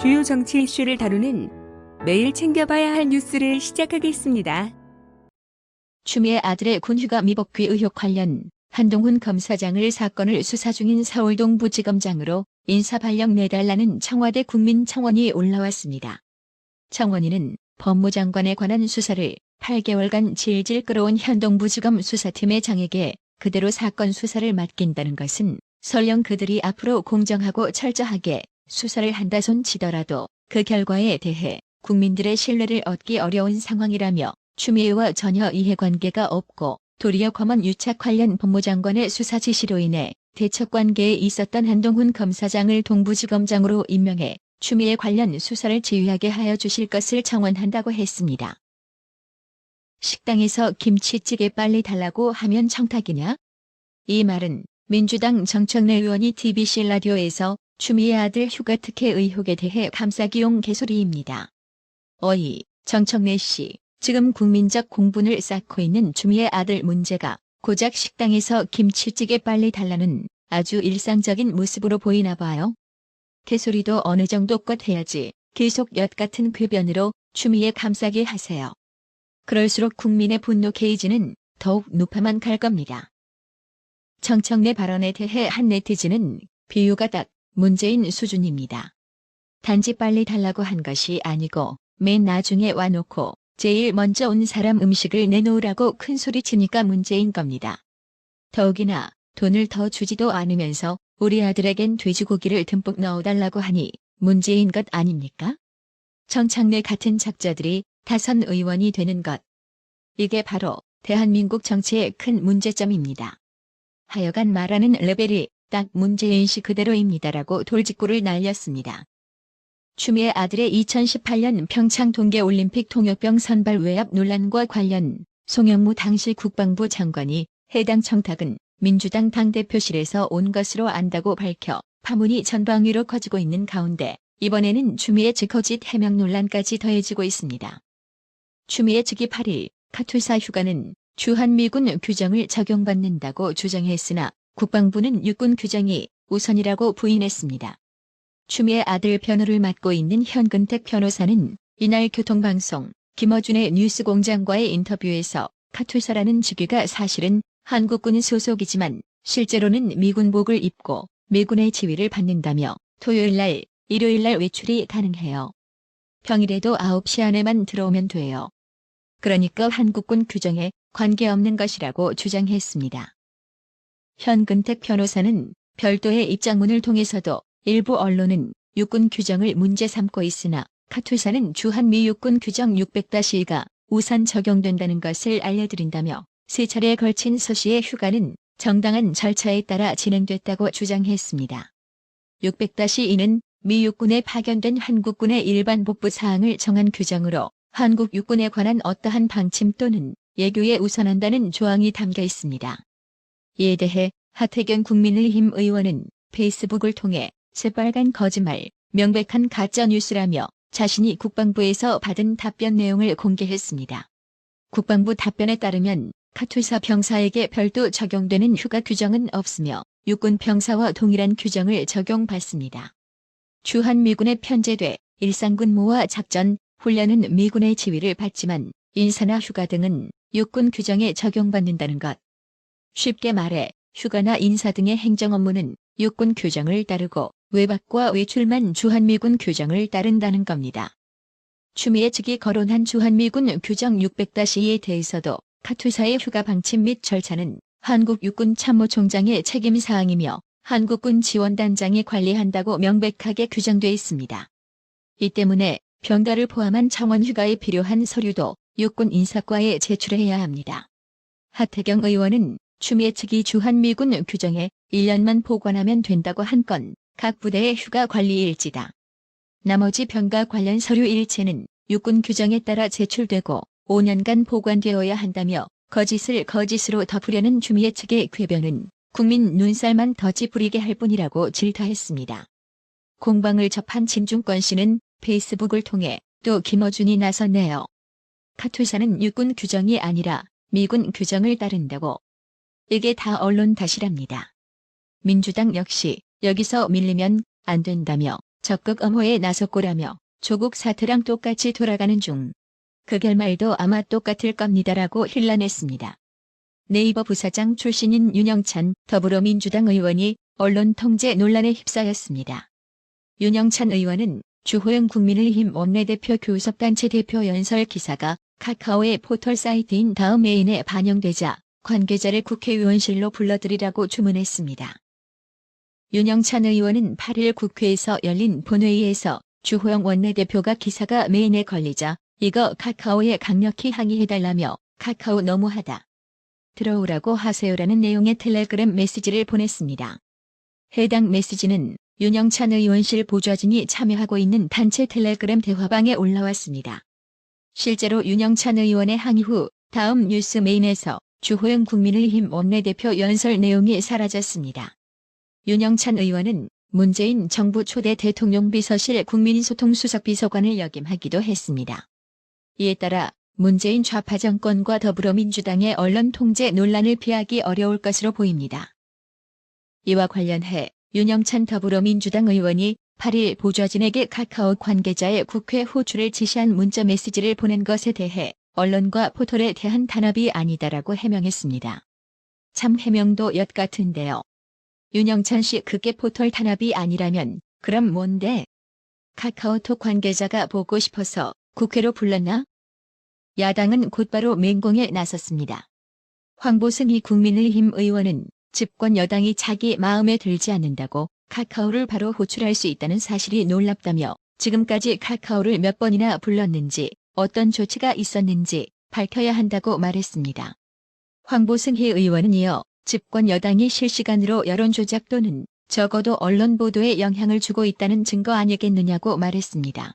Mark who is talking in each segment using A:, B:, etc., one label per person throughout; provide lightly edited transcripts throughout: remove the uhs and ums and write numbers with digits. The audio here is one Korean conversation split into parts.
A: 주요 정치 이슈를 다루는 매일 챙겨봐야 할 뉴스를 시작하겠습니다.
B: 추미애 아들의 군휴가 미복귀 의혹 관련 한동훈 검사장을 사건을 수사 중인 서울 동부지검장으로 인사발령 내달라는 청와대 국민청원이 올라왔습니다. 청원인은 법무장관에 관한 수사를 8개월간 질질 끌어온 현 동부지검 수사팀의 장에게 그대로 사건 수사를 맡긴다는 것은 설령 그들이 앞으로 공정하고 철저하게 수사를 한다손 치더라도 그 결과에 대해 국민들의 신뢰를 얻기 어려운 상황이라며 추미애와 전혀 이해관계가 없고 도리어 검언 유착 관련 법무장관의 수사 지시로 인해 대척관계에 있었던 한동훈 검사장을 동부지검장으로 임명해 추미애 관련 수사를 지휘하게 하여 주실 것을 청원한다고 했습니다. 식당에서 김치찌개 빨리 달라고 하면 청탁이냐? 이 말은 민주당 정청래 의원이 TBC 라디오에서 추미애 아들 휴가 특혜 의혹에 대해 감싸기용 개소리입니다. 어이, 정청래 씨, 지금 국민적 공분을 쌓고 있는 추미애 아들 문제가 고작 식당에서 김치찌개 빨리 달라는 아주 일상적인 모습으로 보이나 봐요. 개소리도 어느 정도껏 해야지 계속 엿 같은 궤변으로 추미애 감싸게 하세요. 그럴수록 국민의 분노 게이지는 더욱 높아만 갈 겁니다. 정청래 발언에 대해 한 네티즌은 비유가 딱 문재인 수준입니다. 단지 빨리 달라고 한 것이 아니고 맨 나중에 와놓고 제일 먼저 온 사람 음식을 내놓으라고 큰소리 치니까 문제인 겁니다. 더욱이나 돈을 더 주지도 않으면서 우리 아들에겐 돼지고기를 듬뿍 넣어달라고 하니 문제인 것 아닙니까? 정청래 같은 작자들이 다선 의원이 되는 것. 이게 바로 대한민국 정치의 큰 문제점입니다. 하여간 말하는 레벨이 딱 문재인 씨 그대로입니다라고 돌직구를 날렸습니다. 추미애 아들의 2018년 평창 동계올림픽 통역병 선발 외압 논란과 관련 송영무 당시 국방부 장관이 해당 청탁은 민주당 당대표실에서 온 것으로 안다고 밝혀 파문이 전방위로 커지고 있는 가운데 이번에는 추미애 즉거짓 해명 논란까지 더해지고 있습니다. 추미애 측이 8일 카투사 휴가는 주한미군 규정을 적용받는다고 주장했으나 국방부는 육군 규정이 우선이라고 부인했습니다. 추미애 아들 변호를 맡고 있는 현근택 변호사는 이날 교통방송 김어준의 뉴스공장과의 인터뷰에서 카투사라는 직위가 사실은 한국군 소속이지만 실제로는 미군복을 입고 미군의 지휘를 받는다며 토요일날, 일요일날 외출이 가능해요. 평일에도 9시 안에만 들어오면 돼요. 그러니까 한국군 규정에 관계없는 것이라고 주장했습니다. 현근택 변호사는 별도의 입장문을 통해서도 일부 언론은 육군 규정을 문제 삼고 있으나 카투사는 주한미 육군 규정 600-2가 우선 적용된다는 것을 알려드린다며 세 차례에 걸친 서씨의 휴가는 정당한 절차에 따라 진행됐다고 주장했습니다. 600-2는 미 육군에 파견된 한국군의 일반 복부 사항을 정한 규정으로 한국 육군에 관한 어떠한 방침 또는 예교에 우선한다는 조항이 담겨 있습니다. 이에 대해 하태경 국민의힘 의원은 페이스북을 통해 새빨간 거짓말, 명백한 가짜뉴스라며 자신이 국방부에서 받은 답변 내용을 공개했습니다. 국방부 답변에 따르면 카투사 병사에게 별도 적용되는 휴가 규정은 없으며 육군 병사와 동일한 규정을 적용받습니다. 주한미군에 편제돼 일상근무와 작전, 훈련은 미군의 지휘를 받지만 인사나 휴가 등은 육군 규정에 적용받는다는 것. 쉽게 말해 휴가나 인사 등의 행정업무는 육군 규정을 따르고 외박과 외출만 주한미군 규정을 따른다는 겁니다. 추미애 측이 거론한 주한미군 규정 600-2에 대해서도 카투사의 휴가 방침 및 절차는 한국 육군 참모총장의 책임사항이며 한국군 지원단장이 관리한다고 명백하게 규정돼 있습니다. 이 때문에 병가를 포함한 청원 휴가에 필요한 서류도 육군 인사과에 제출해야 합니다. 하태경 의원은 추미애 측이 주한미군 규정에 1년만 보관하면 된다고 한 건 각 부대의 휴가 관리 일지다. 나머지 병가 관련 서류 일체는 육군 규정에 따라 제출되고 5년간 보관되어야 한다며 거짓을 거짓으로 덮으려는 추미애 측의 궤변은 국민 눈살만 더 찌푸리게 할 뿐이라고 질타했습니다. 공방을 접한 진중권 씨는 페이스북을 통해 또 김어준이 나섰네요. 카투사는 육군 규정이 아니라 미군 규정을 따른다고. 이게 다 언론 탓이랍니다. 민주당 역시 여기서 밀리면 안 된다며 적극 엄호에 나섰고라며 조국 사태랑 똑같이 돌아가는 중. 그 결말도 아마 똑같을 겁니다라고 hir난했습니다. 네이버 부사장 출신인 윤영찬 더불어민주당 의원이 언론 통제 논란에 휩싸였습니다. 윤영찬 의원은 주호영 국민의힘 원내대표 교섭단체 대표 연설 기사가 카카오의 포털 사이트인 다음 메인에 반영되자 관계자를 국회의원실로 불러들이라고 주문했습니다. 윤영찬 의원은 8일 국회에서 열린 본회의에서 주호영 원내대표가 기사가 메인에 걸리자 이거 카카오에 강력히 항의해달라며 카카오 너무하다. 들어오라고 하세요라는 내용의 텔레그램 메시지를 보냈습니다. 해당 메시지는 윤영찬 의원실 보좌진이 참여하고 있는 단체 텔레그램 대화방에 올라왔습니다. 실제로 윤영찬 의원의 항의 후 다음 뉴스 메인에서 주호영 국민의힘 원내대표 연설 내용이 사라졌습니다. 윤영찬 의원은 문재인 정부 초대 대통령 비서실 국민소통수석비서관을 역임하기도 했습니다. 이에 따라 문재인 좌파 정권과 더불어민주당의 언론 통제 논란을 피하기 어려울 것으로 보입니다. 이와 관련해 윤영찬 더불어민주당 의원이 8일 보좌진에게 카카오 관계자의 국회 호출을 지시한 문자 메시지를 보낸 것에 대해 언론과 포털에 대한 탄압이 아니다라고 해명했습니다. 참 해명도 엿 같은데요. 윤영찬 씨 그게 포털 탄압이 아니라면 그럼 뭔데? 카카오톡 관계자가 보고 싶어서 국회로 불렀나? 야당은 곧바로 맹공에 나섰습니다. 황보승희 국민의힘 의원은 집권 여당이 자기 마음에 들지 않는다고 카카오를 바로 호출할 수 있다는 사실이 놀랍다며 지금까지 카카오를 몇 번이나 불렀는지 어떤 조치가 있었는지 밝혀야 한다고 말했습니다. 황보승희 의원은 이어 집권 여당이 실시간으로 여론조작 또는 적어도 언론 보도에 영향을 주고 있다는 증거 아니겠느냐고 말했습니다.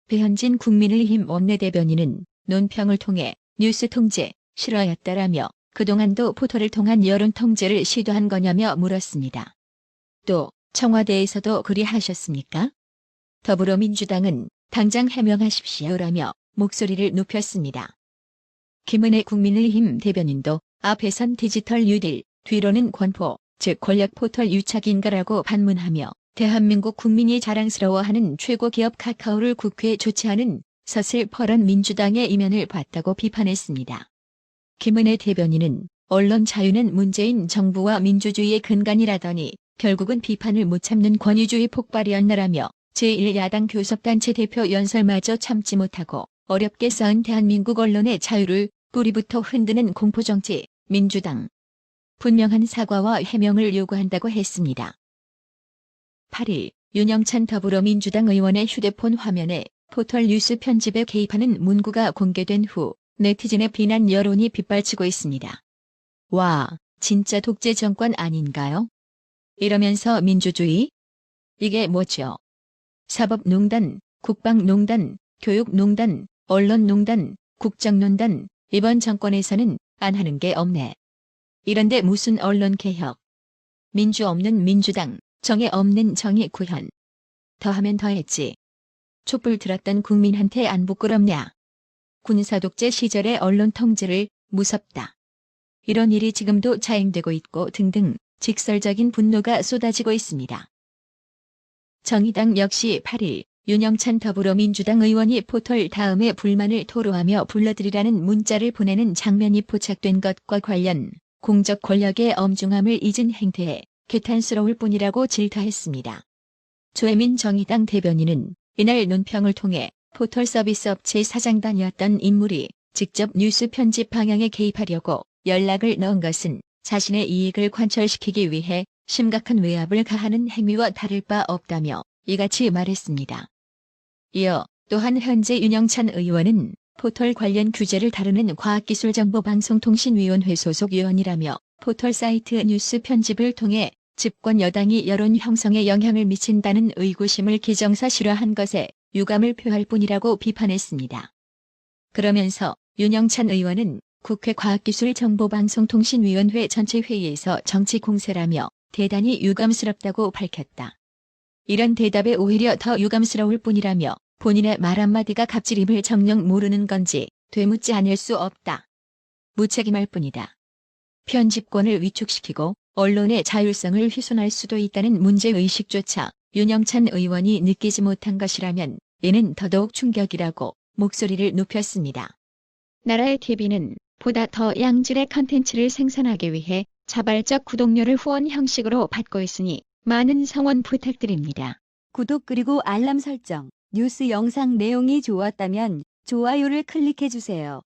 B: 배현진 국민의힘 원내대변인은 논평을 통해 뉴스 통제 실화였다라며 그동안도 포털을 통한 여론 통제를 시도한 거냐며 물었습니다. 또 청와대에서도 그리하셨습니까? 더불어민주당은 당장 해명하십시오라며 목소리를 높였습니다. 김은혜 국민의힘 대변인도 앞에선 디지털 뉴딜, 뒤로는 권포, 즉 권력 포털 유착인가라고 반문하며 대한민국 국민이 자랑스러워하는 최고 기업 카카오를 국회에 조치하는 서슬퍼런 민주당의 이면을 봤다고 비판했습니다. 김은혜 대변인은 언론 자유는 문재인 정부와 민주주의의 근간이라더니 결국은 비판을 못 참는 권위주의 폭발이었나라며 제1야당 교섭단체 대표 연설마저 참지 못하고 어렵게 쌓은 대한민국 언론의 자유를 뿌리부터 흔드는 공포정치, 민주당. 분명한 사과와 해명을 요구한다고 했습니다. 8일 윤영찬 더불어민주당 의원의 휴대폰 화면에 포털 뉴스 편집에 개입하는 문구가 공개된 후 네티즌의 비난 여론이 빗발치고 있습니다. 와, 진짜 독재 정권 아닌가요? 이러면서 민주주의? 이게 뭐죠? 사법농단, 국방농단, 교육농단, 언론농단, 국정농단, 이번 정권에서는 안 하는 게 없네. 이런데 무슨 언론개혁? 민주 없는 민주당, 정의 없는 정의 구현. 더하면 더했지. 촛불 들었던 국민한테 안 부끄럽냐? 군사독재 시절의 언론 통제를 무섭다. 이런 일이 지금도 자행되고 있고 등등 직설적인 분노가 쏟아지고 있습니다. 정의당 역시 8일 윤영찬 더불어민주당 의원이 포털 다음에 불만을 토로하며 불러들이라는 문자를 보내는 장면이 포착된 것과 관련 공적 권력의 엄중함을 잊은 행태에 개탄스러울 뿐이라고 질타했습니다. 조혜민 정의당 대변인은 이날 논평을 통해 포털 서비스 업체 사장단이었던 인물이 직접 뉴스 편집 방향에 개입하려고 연락을 넣은 것은 자신의 이익을 관철시키기 위해 심각한 외압을 가하는 행위와 다를 바 없다며 이같이 말했습니다. 이어 또한 현재 윤영찬 의원은 포털 관련 규제를 다루는 과학기술정보방송통신위원회 소속 위원이라며 포털 사이트 뉴스 편집을 통해 집권 여당이 여론 형성에 영향을 미친다는 의구심을 기정사실화한 것에 유감을 표할 뿐이라고 비판했습니다. 그러면서 윤영찬 의원은 국회 과학기술정보방송통신위원회 전체 회의에서 정치 공세라며 대단히 유감스럽다고 밝혔다. 이런 대답에 오히려 더 유감스러울 뿐이라며 본인의 말 한마디가 갑질임을 정녕 모르는 건지 되묻지 않을 수 없다. 무책임할 뿐이다. 편집권을 위축시키고 언론의 자율성을 훼손할 수도 있다는 문제의식조차 윤영찬 의원이 느끼지 못한 것이라면 이는 더더욱 충격이라고 목소리를 높였습니다. 나라의 TV는 보다 더 양질의 컨텐츠를 생산하기 위해 자발적 구독료를 후원 형식으로 받고 있으니 많은 성원 부탁드립니다.
C: 구독 그리고 알람 설정, 뉴스 영상 내용이 좋았다면 좋아요를 클릭해 주세요.